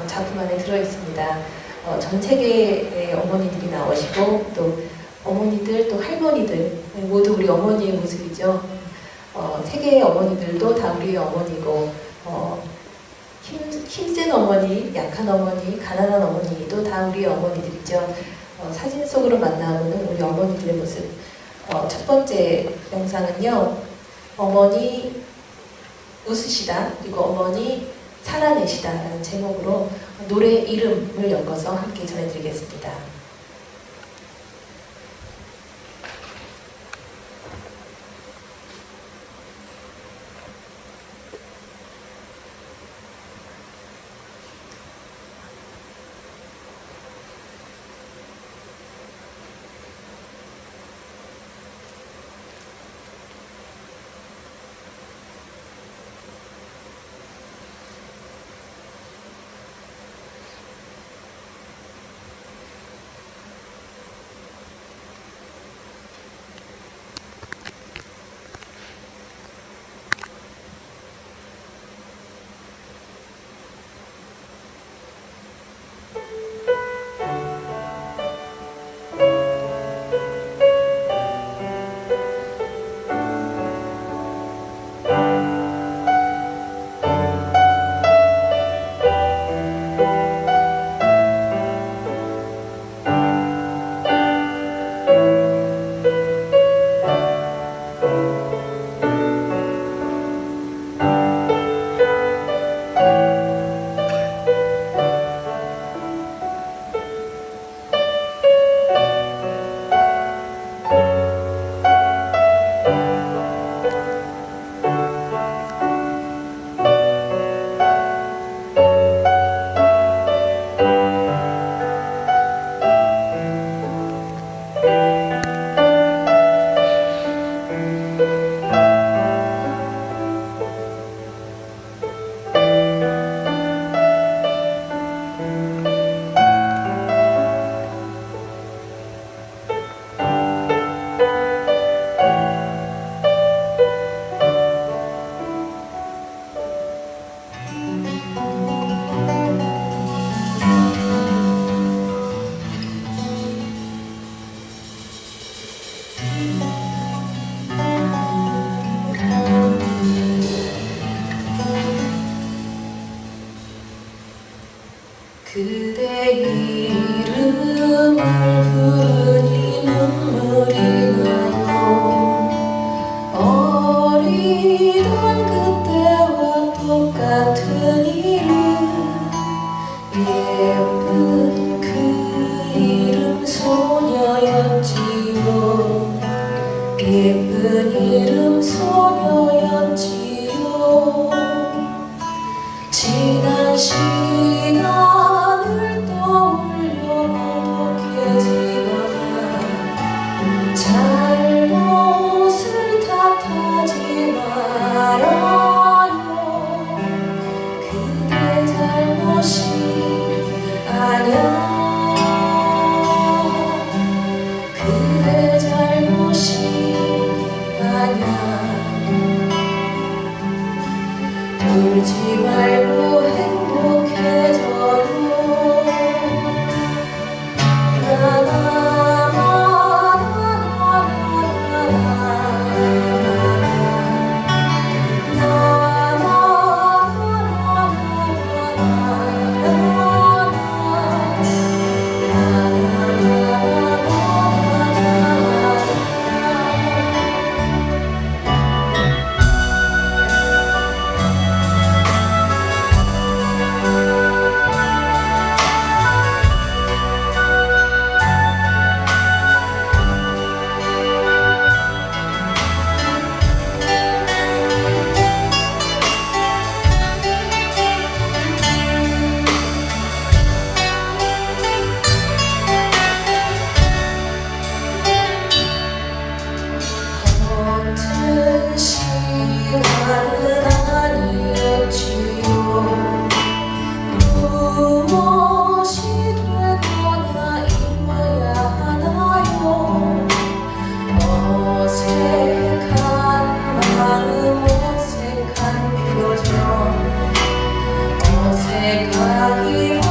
작품 안에 들어있습니다. 전 세계의 어머니들이 나오시고 또 어머니들 또 할머니들 모두 우리 어머니의 모습이죠. 세계의 어머니들도 다 우리의 어머니고 힘센 어머니, 약한 어머니, 가난한 어머니도 다 우리의 어머니들이죠. 사진 속으로 만나보는 우리 어머니들의 모습. 첫 번째 영상은요, 어머니 웃으시다, 그리고 어머니 살아내시다 라는 제목으로 노래 이름을 엮어서 함께 전해드리겠습니다. 그대 이름을 부르니 눈물이 나요. 어리던 그때와 똑같은 이름, 예쁜 그 이름 소녀였지요. 예쁜 이름 소녀였지요. 지난 시간을 떠올려 고독해지거나 잘못을 탓하지 말아요. 그대 잘못이 아냐. 그대 잘못이 아냐. 울지 말고 행복해져요. 어색한 표정, 어색하기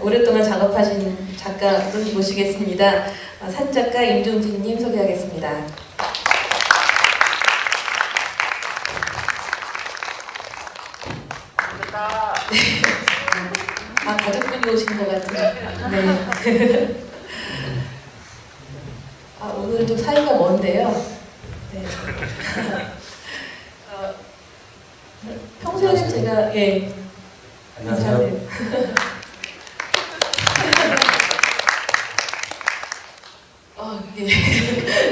오랫동안 작업하신 작가분 모시겠습니다. 사진작가 임종진님 소개하겠습니다. 아, 가족분이 오신 것 같아요. 네. 아, 오늘은 좀 사이가 먼데요. 네. 평소에는 제가, 예. 안녕하세요. 예.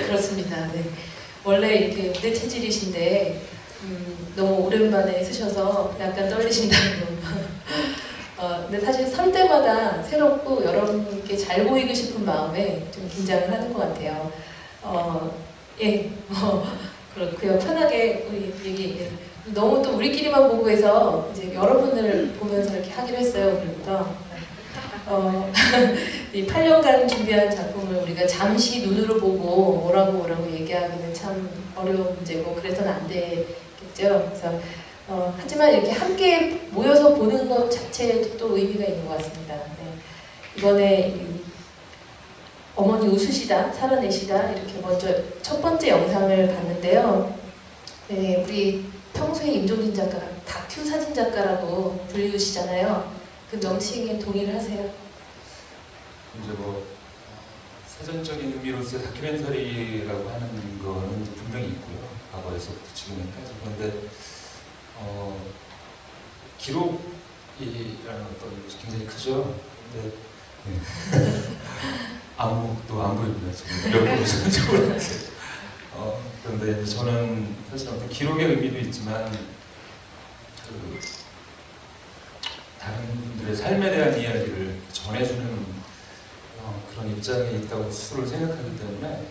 그렇습니다. 네. 원래 이렇게 무대 체질이신데, 너무 오랜만에 쓰셔서 약간 떨리신다고. 근데 사실 설 때마다 새롭고 여러분께 잘 보이고 싶은 마음에 좀 긴장을 하는 것 같아요. 예, 그렇고요. 편하게 우리 얘기. 예. 너무 또 우리끼리만 보고 해서 이제 여러분을 보면서 이렇게 하기로 했어요, 오늘부터. 이 8년간 준비한 작품을 우리가 잠시 눈으로 보고 뭐라고 얘기하기는 참 어려운 문제고 그래서는 안 되겠죠. 그래서 하지만 이렇게 함께 모여서 보는 것 자체에도 또 의미가 있는 것 같습니다. 네. 이번에 어머니 웃으시다, 살아내시다 이렇게 먼저 첫 번째 영상을 봤는데요. 네, 우리 평소에 임종진 작가가 다큐 사진 작가라고 불리우시잖아요. 그 명칭에 동의를 하세요? 이제 뭐 사전적인 의미로서 다큐멘터리라고 하는 거는 분명히 있고요. 과거에서부터 지금까지. 그런데 기록이라는 어떤 것이 굉장히 크죠. 근데 아무것도 안 보입니다. 지금 몇 분이 전적으로 그런데 저는 사실 어떤 기록의 의미도 있지만 다른 분들의 삶에 대한 이야기를 전해주는 그런 입장에 있다고 스스로 생각하기 때문에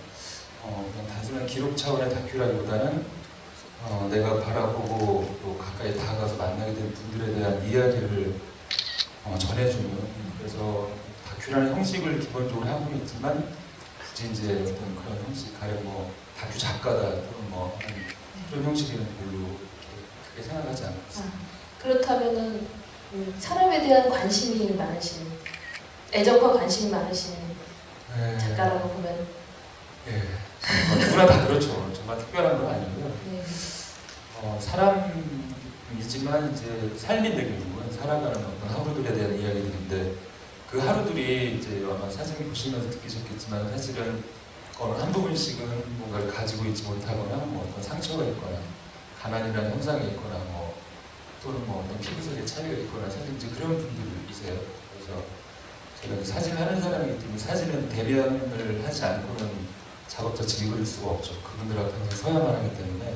그냥 단순한 기록 차원의 다큐라기보다는 내가 바라보고 또 가까이 다가가서 만나게 된 분들에 대한 이야기를 전해주는, 그래서 다큐라는 형식을 기본적으로 하고 있지만 굳이 이제 어떤 그런 형식, 가령 뭐 다큐 작가다 또는 뭐 그런 형식에는 별로 크게 생각하지 않고 있습니다. 그렇다면은 사람에 대한 관심이 많으신, 애정과 관심이 많으신 작가라고 보면 누구나 다 그렇죠. 정말 특별한 건 아니고요. 네. 사람이지만 이제 삶인데 결국은 살아가는 어떤 하루들에 대한 이야기들인데 그 하루들이 이제 아마 사진 보시면서 느끼셨겠지만 사실은 어느 한 부분씩은 뭔가를 가지고 있지 못하거나 뭐 어떤 상처가 있거나 가난이라는 현상이 있거나 뭐 또는 뭐 어떤 피부색의 차이가 있거나 사실 이제 그런 분들이세요. 그래서 제가 사진하는 사람이기 때문에 사진은 대변을 하지 않고는 작업 자체 읽을 수가 없죠. 그분들하고 항상 서야만 하기 때문에.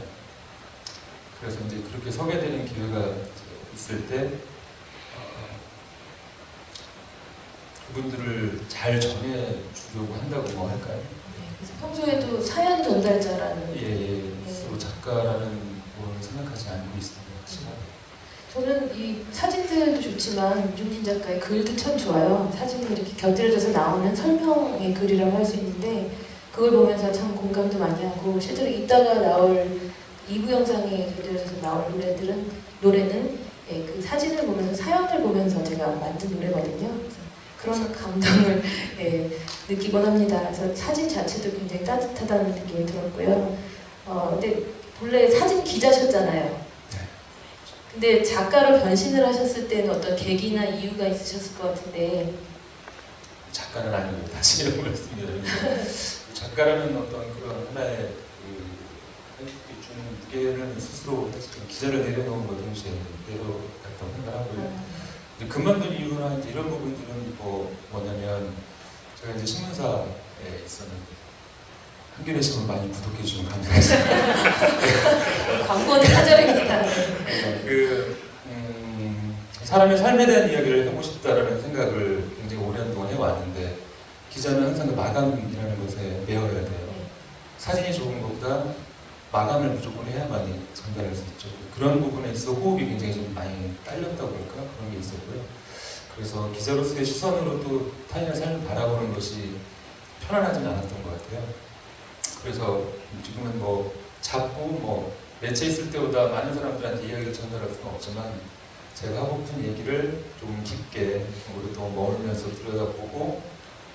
그래서 이제 그렇게 서게 되는 기회가 있을 때 그분들을 잘 전해주려고 한다고 뭐 할까요? 네, 그래서 평소에도 사연 전달자라는 스스로 작가라는 걸 생각하지 않고 있습니다. 저는 이 사진들도 좋지만 임종진 작가의 글도 참 좋아요. 사진이 이렇게 곁들여져서 나오는 설명의 글이라고 할 수 있는데 그걸 보면서 참 공감도 많이 하고 실제로 이따가 나올 2부 영상에 곁들여져서 나올 노래는 그 사진을 보면서 사연을 보면서 제가 만든 노래거든요. 그래서 그런 감동을 느끼곤 합니다. 그래서 사진 자체도 굉장히 따뜻하다는 느낌이 들었고요. 근데 본래 사진 기자셨잖아요. 근데 작가로 변신을 하셨을 때는 어떤 계기나 이유가 있으셨을 것 같은데. 작가는 아니고 다시 이런 말씀드리면 작가라는 어떤 그런 하나의 주는 무게는 스스로 기자를 내려놓은 것 동시에 내려갔다고 생각하고요. 그만둔 이유나 이제 이런 부분들은 뭐냐면 제가 이제 신문사에 있었는데 한겨레 신문 많이 구독해 주시면 감사하겠습니다. 광고는 사절입니다. 사람의 삶에 대한 이야기를 하고 싶다라는 생각을 굉장히 오랜 동안 해왔는데 기자는 항상 그 마감이라는 것에 매여야 돼요. 사진이 좋은 것보다 마감을 무조건 해야만이 전달할 수 있죠. 그런 부분에 있어 호흡이 굉장히 좀 많이 딸렸다고 할까? 그런 게 있었고요. 그래서 기자로서의 시선으로 또 타인의 삶을 바라보는 것이 편안하지는 않았던 것 같아요. 그래서 지금은 뭐 잡고 뭐 매체 있을 때보다 많은 사람들한테 이야기를 전달할 수는 없지만 제가 하고픈 얘기를 좀 깊게 오랫동안 머물면서 들여다보고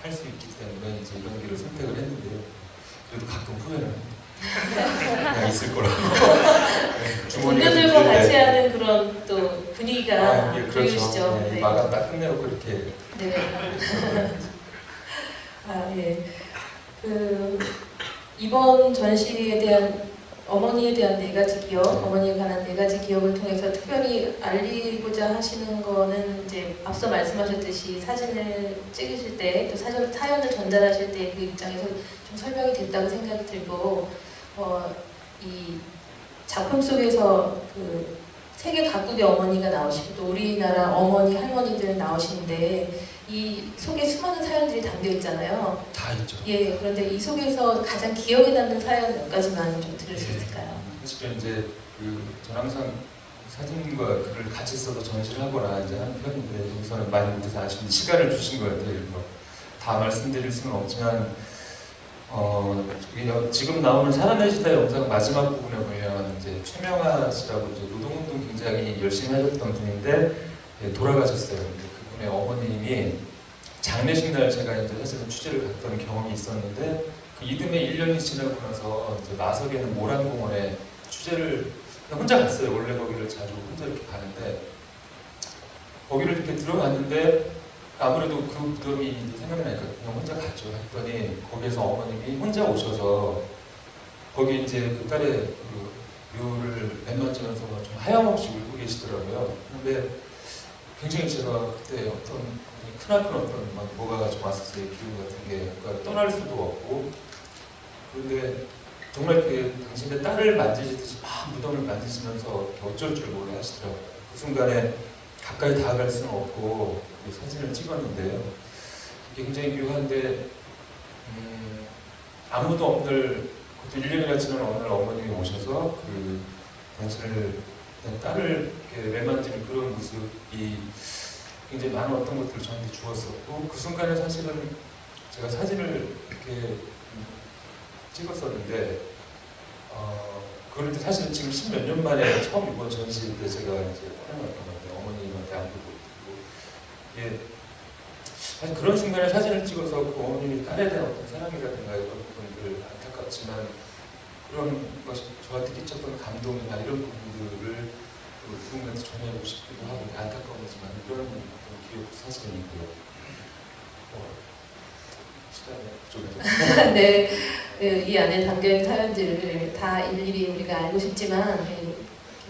할 수 있기 때문에 이제 이런 길을 선택을 했는데요. 그래도 가끔 후회는 합니다. 그냥 있을 거라고. 동료들과 같이 하는 그런 또 분위기가 예, 그리우시죠? 네, 네. 마감 딱 끝내고 이렇게. 네. 아, 예. 그 이번 전시에 대한 어머니에 대한 네 가지 기억, 어머니에 관한 네 가지 기억을 통해서 특별히 알리고자 하시는 거는 이제 앞서 말씀하셨듯이 사진을 찍으실 때 또 사연을 전달하실 때 그 입장에서 좀 설명이 됐다고 생각이 들고 이 작품 속에서 그 세계 각국의 어머니가 나오시고 또 우리나라 어머니, 할머니들 나오시는데 이 속에 수많은 사연들이 담겨 있잖아요. 다 있죠. 예, 그런데 이 속에서 가장 기억에 남는 사연 몇 가지만 좀 들을 수 있을까요? 사실은 이제 저는 항상 사진과 글을 같이 써서 전시를 하거나 이제 하는 편인데 여기서는 많이 못해서 아쉬운 시간을 주신 것 같아요. 일부러. 다 말씀드릴 수는 없지만 지금 나오는 살아내 시대 영상 마지막 부분에 보면 이제 최명아 씨라고 이제 노동운동 굉장히 열심히 하셨던 분인데 돌아가셨어요. 근데 그분의 어머님이 장례식 날 제가 이제 사실은 취재를 갔던 경험이 있었는데 그 이듬해 1년이 지나고 나서 이제 마석에는 모란공원에 취재를 그냥 혼자 갔어요. 원래 거기를 자주 혼자 이렇게 가는데 거기를 이렇게 들어갔는데 아무래도 그 무덤이 생각나니까 그냥 혼자 갔죠. 했더니 거기에서 어머님이 혼자 오셔서 거기 이제 그 딸의 그 묘를 맨만지면서 좀 하염없이 울고 계시더라고요. 근데 굉장히 제가 그때 어떤 크나큰 어떤 막 뭐가 좀 왔었어요. 기운 같은 게 그러니까 떠날 수도 없고 그런데 정말 그 당신의 딸을 만지시듯이 막 무덤을 만지시면서 어쩔 줄 모르게 하시더라고요. 그 순간에 가까이 다가갈 수는 없고 사진을 찍었는데요. 이게 굉장히 묘한데 아무도 없는 그것도 1년이나 지난 어느 날 어머님이 오셔서 그 당신을 딸을 이렇게 매만지는 그런 모습이 굉장히 많은 어떤 것들을 저한테 주었었고 그 순간에 사실은 제가 사진을 이렇게 찍었었는데 그런데 사실 지금 10몇 년 만에 처음 이번 전시 때 제가 이제 촬영했던 건데 어머님한테 안부도 드리고 이게 사실 그런 순간에 사진을 찍어서 그 어머님이 딸에 대한 어떤 사랑이라든가 이런 부분들 안타깝지만 그런 것이 저한테 끼쳤던 감동이나 이런 부분들을 누군가한테 전해주고 싶기도 하고 안타까우지만 그런 기억 사실은 있고요. 시간에 그쪽에서 네, 이 안에 담겨있는 사연들을 다 일일이 우리가 알고 싶지만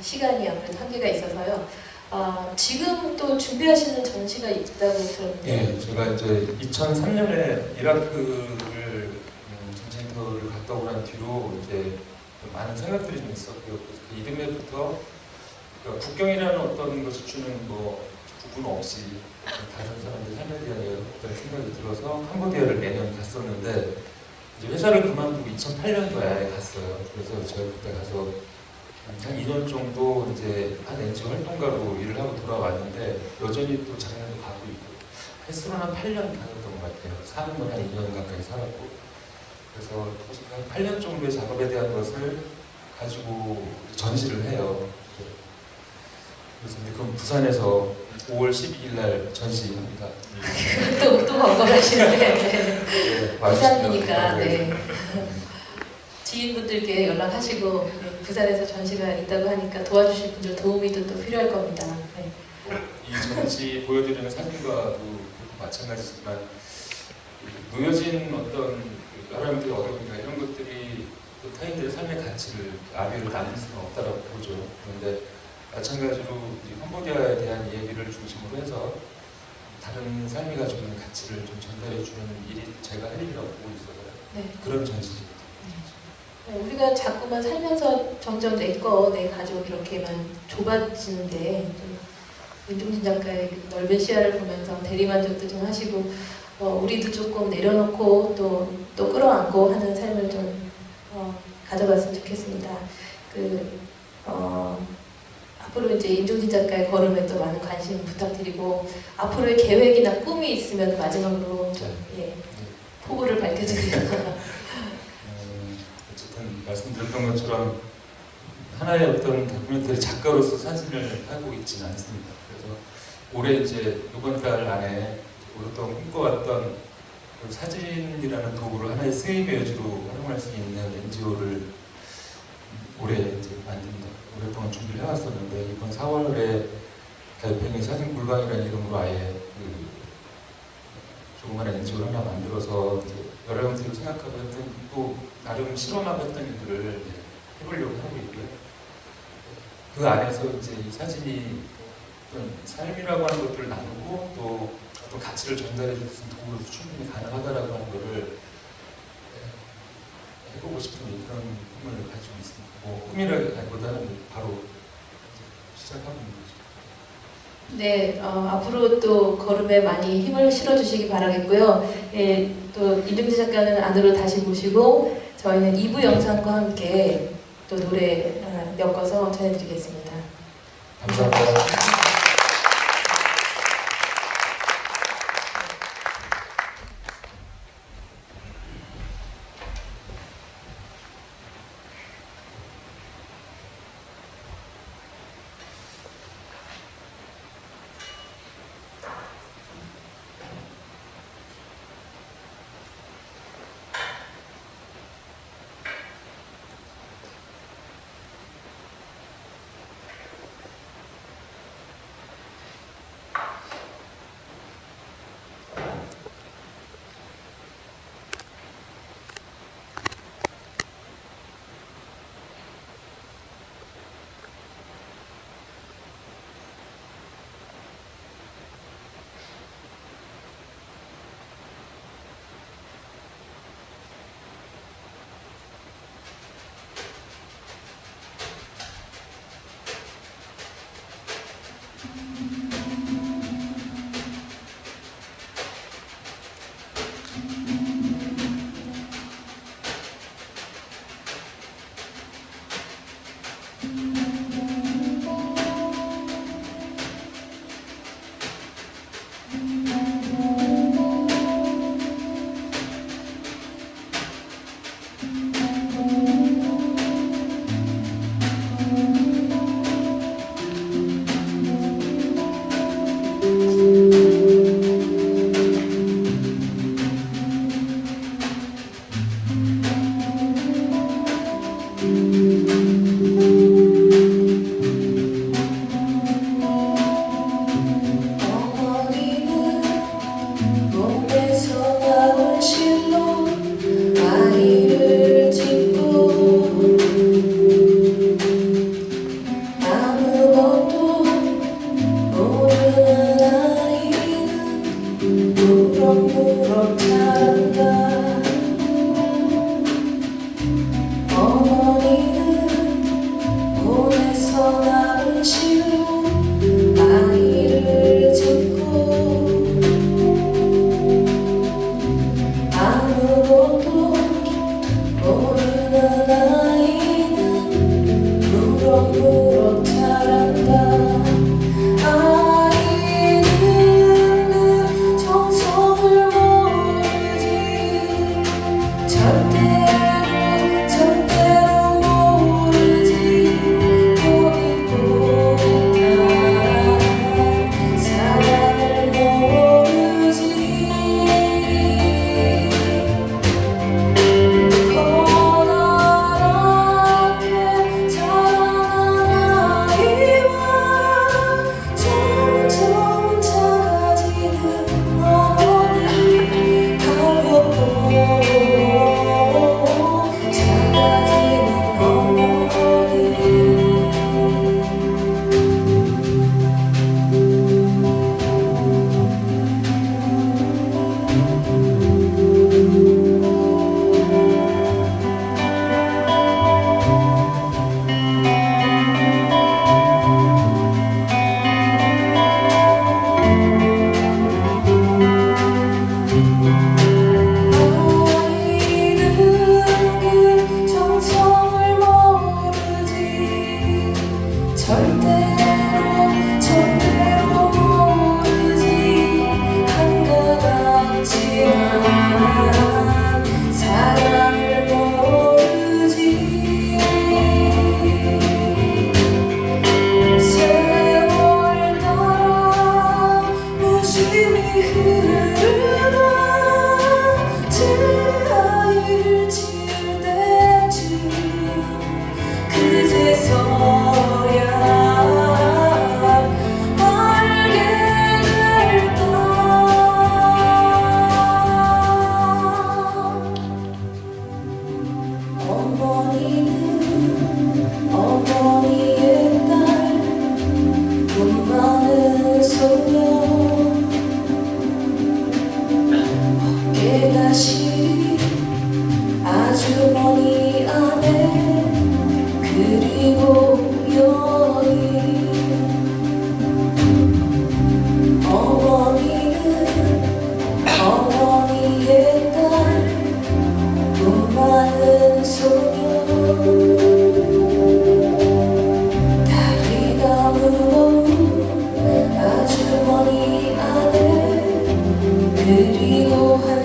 시간이 아무래도 한계가 있어서요. 지금 또 준비하시는 전시가 있다고 들었는데. 네, 제가 이제 2003년에 이라크를 전쟁터를 갔다 오고 난 뒤로 이제 많은 생각들이 좀 있었고요. 그 이듬해부터 그러니까 국경이라는 어떤 것이 주는 뭐 구분 없이 다른 사람들 삶에 대한 어떤 생각이 들어서 캄보디아를 매년 갔었는데 이제 회사를 그만두고 2008년도에 갔어요. 그래서 제가 그때 가서 한 2년 정도 이제 한 NGO 활동가로 일을 하고 돌아왔는데 여전히 또 작년에 가고 있고 횟수로는 한 8년 다녔던 것 같아요. 사는 건 한 2년 가까이 살았고 그래서 한 8년 정도의 작업에 대한 것을 가지고 전시를 해요. 그래서 이제 그럼 부산에서 5월 12일 날 전시합니다. 또 번거로우시는데. 네, 부산이니까 네. 지인분들께 연락하시고 부산에서 전시가 있다고 하니까 도와주실 분들 도움이 또 필요할 겁니다. 네. 이 전시 보여드리는 사진과도 마찬가지지만 놓여진 어떤 사람들의 어려움이나 이런 것들이 또 타인들의 삶의 가치를 아비를 나눌 수는 없다고 보죠. 그런데 마찬가지로 캄보디아에 대한 얘기를 중심으로 해서 다른 삶이 가지고 있는 가치를 좀 전달해 주는 일이 제가 할 일이라고 보고 있어서 네. 그런 전시입니다. 우리가 자꾸만 살면서 점점 내 가족 이렇게만 좁아지는데 윤종신 작가의 넓은 시야를 보면서 대리만족도 좀 하시고 우리도 조금 내려놓고 또 끌어안고 하는 삶을 좀 가져봤으면 좋겠습니다. 앞으로 이제 임종신 작가의 걸음에 또 많은 관심 부탁드리고 앞으로의 계획이나 꿈이 있으면 마지막으로 좀 포부를 밝혀주세요. 어쨌든 말씀드렸던 것처럼 하나의 어떤 다큐멘터리 작가로서 사진을 하고 있지는 않습니다. 그래서 올해 이제 이번 달 안에 오랫동안 꿈꿔왔던 그 사진이라는 도구를 하나의 스웨이의 여지로 활용할 수 있는 NGO를 올해 이제 만듭니다. 오랫동안 준비를 해왔었는데 이번 4월에 달팽이 사진 골방이라는 이름으로 아예 그 조그마한 NGO를 하나 만들어서 이제 여러 형태로 생각하고 했던 또 나름 실험하고 했던 일들을 이제 해보려고 하고 있고요. 그 안에서 이제 이 사진이 어떤 삶이라고 하는 것들을 나누고 또 어떤 가치를 전달해 줄 수 있는 도구로서 충분히 가능하다라고 하는 것을 해보고 싶은 그런 꿈을 가지고 있습니다. 뭐 꿈이라기보다는 바로 시작하고 있는 거죠. 네, 앞으로 또 걸음에 많이 힘을 실어주시기 바라겠고요. 예, 또 이등지 작가는 안으로 다시 모시고 저희는 2부 영상과 함께 또 노래 엮어서 전해드리겠습니다. 감사합니다.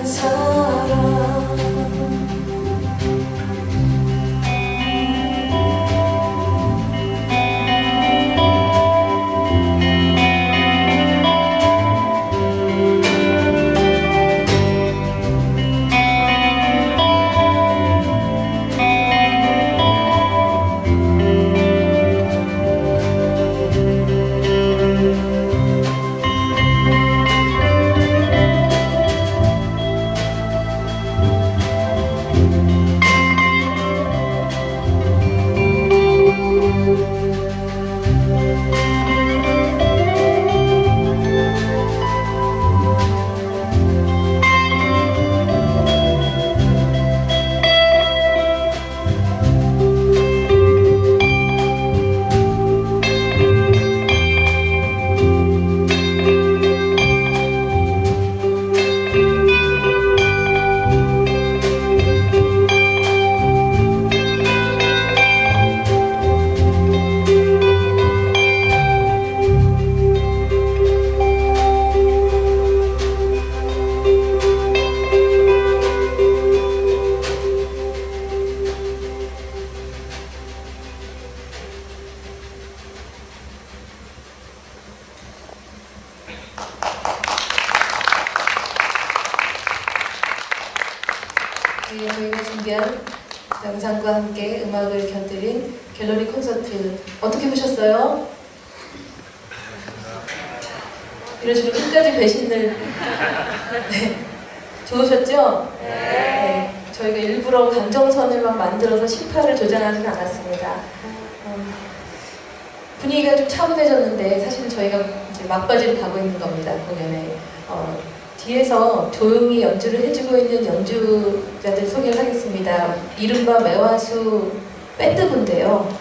사람 네, 저희가 준비한 영상과 함께 음악을 곁들인 갤러리 콘서트 어떻게 보셨어요? 이런 식으로 끝까지 배신을 네, 좋으셨죠? 네, 저희가 일부러 감정선을 막 만들어서 심파를 조장하지는 않았습니다. 분위기가 좀 차분해졌는데 사실은 저희가 이제 막바지로 가고 있는 겁니다, 공연에. 뒤에서 조용히 연주를 해주고 있는 연주자들 소개를 하겠습니다. 이른바 매화수 밴드분인데요.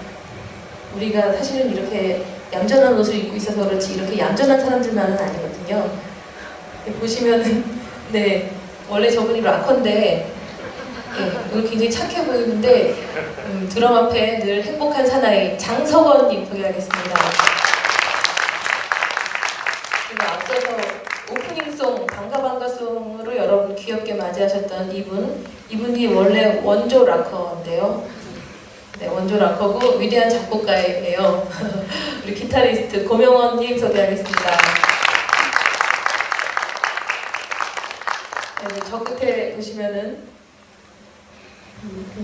우리가 사실은 이렇게 얌전한 옷을 입고 있어서 그렇지 이렇게 얌전한 사람들만은 아니거든요. 보시면은 네 원래 저분이 락커인데 오늘 굉장히 착해 보이는데 드럼 앞에 늘 행복한 사나이 장석원님 소개하겠습니다. 그리고 앞서서 오프닝송 반가반가송으로 여러분 귀엽게 맞이하셨던 이분이 원래 원조 락커인데요. 네, 원조 락커고 위대한 작곡가예요. 우리 기타리스트 고명원님 소개하겠습니다. 네, 저 끝에 보시면은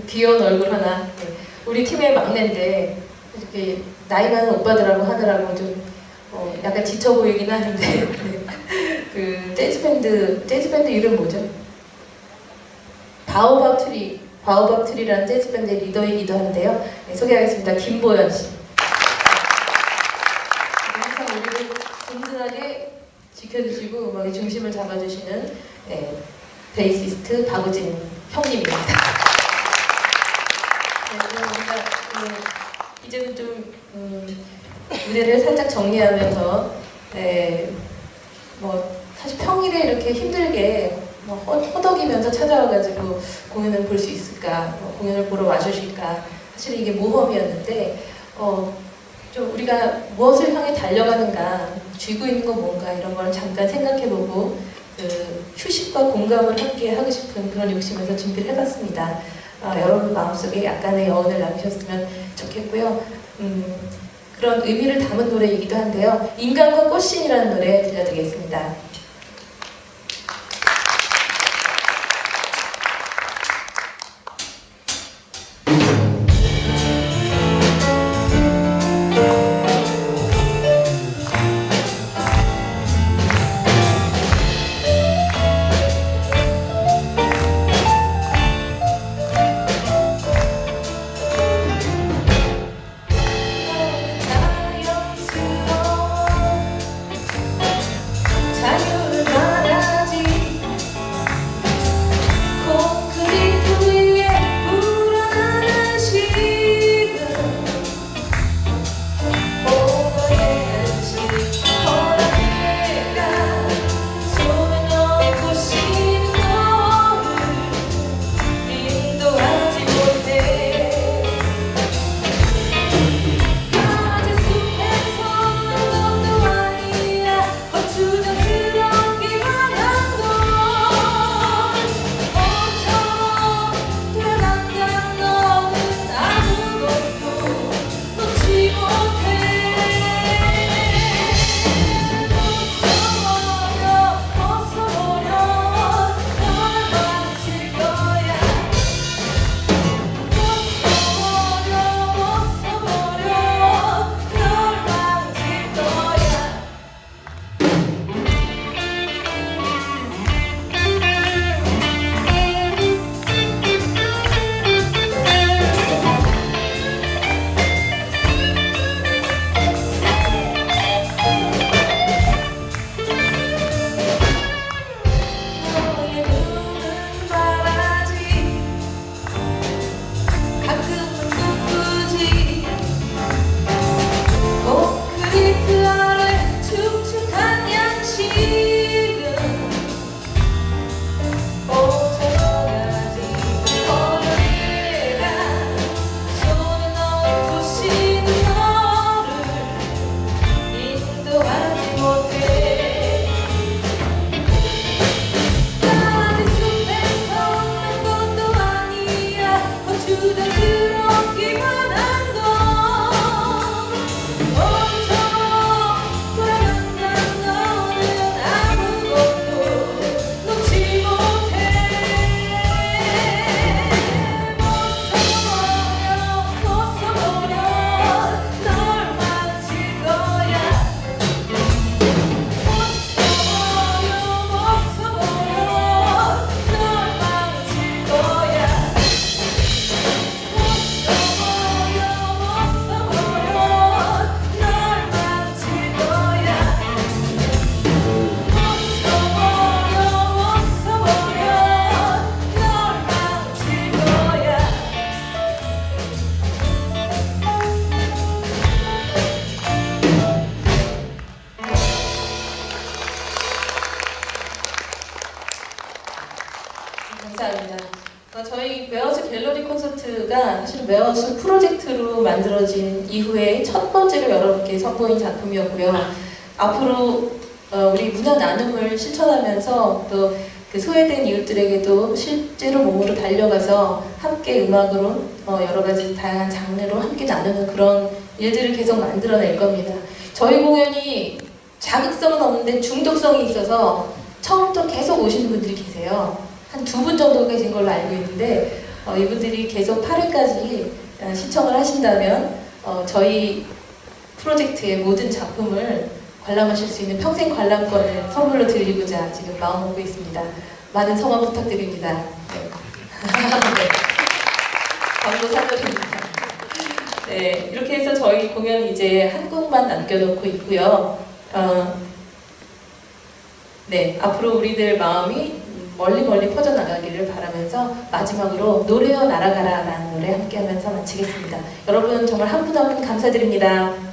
귀여운 얼굴 하나. 네, 우리 팀의 막내인데 이렇게 나이 많은 오빠들하고 하느라고 좀 약간 지쳐 보이긴 하는데 네. 그 재즈밴드 이름 뭐죠? 바오밥 트리라는 재즈밴드의 리더이기도 한데요. 네, 소개하겠습니다. 김보연 씨. 항상 우리를 든든하게 지켜주시고 음악의 중심을 잡아주시는 네, 베이시스트 박우진 형님입니다. 네, 그럼 우리가 이제는 좀 무대를 살짝 정리하면서 사실 평일에 이렇게 힘들게 허덕이면서 찾아와가지고 공연을 볼 수 있을까, 공연을 보러 와주실까. 사실 이게 모험이었는데 좀 우리가 무엇을 향해 달려가는가, 쥐고 있는 건 뭔가 이런 걸 잠깐 생각해보고 그 휴식과 공감을 함께 하고 싶은 그런 욕심에서 준비를 해봤습니다. 여러분 마음속에 약간의 여운을 남기셨으면 좋겠고요. 그런 의미를 담은 노래이기도 한데요. 인간과 꽃신이라는 노래 들려드리겠습니다. 자연스러운 감사합니다. 저희 메어스 갤러리 콘서트가 사실 메어스 프로젝트로 만들어진 이후에 첫 번째로 여러분께 선보인 작품이었고요. 앞으로 우리 문화 나눔을 실천하면서 또 그 소외된 이웃들에게도 실제로 몸으로 달려가서 함께 음악으로 여러 가지 다양한 장르로 함께 나누는 그런 일들을 계속 만들어낼 겁니다. 저희 공연이 자극성은 없는데 중독성이 있어서 처음부터 계속 오시는 분들이 계세요. 한 2분 정도 계신 걸로 알고 있는데 이분들이 계속 8회까지 시청을 하신다면 저희 프로젝트의 모든 작품을 관람하실 수 있는 평생 관람권을 선물로 드리고자 지금 마음 먹고 있습니다. 많은 성원 부탁드립니다. 네. 네. 광고 사드립니다. 네, 이렇게 해서 저희 공연 이제 한 곡만 남겨놓고 있고요. 네, 앞으로 우리들 마음이 멀리 퍼져나가기를 바라면서 마지막으로 노래여 날아가라 라는 노래 함께 하면서 마치겠습니다. 여러분 정말 한 분 한 분 감사드립니다.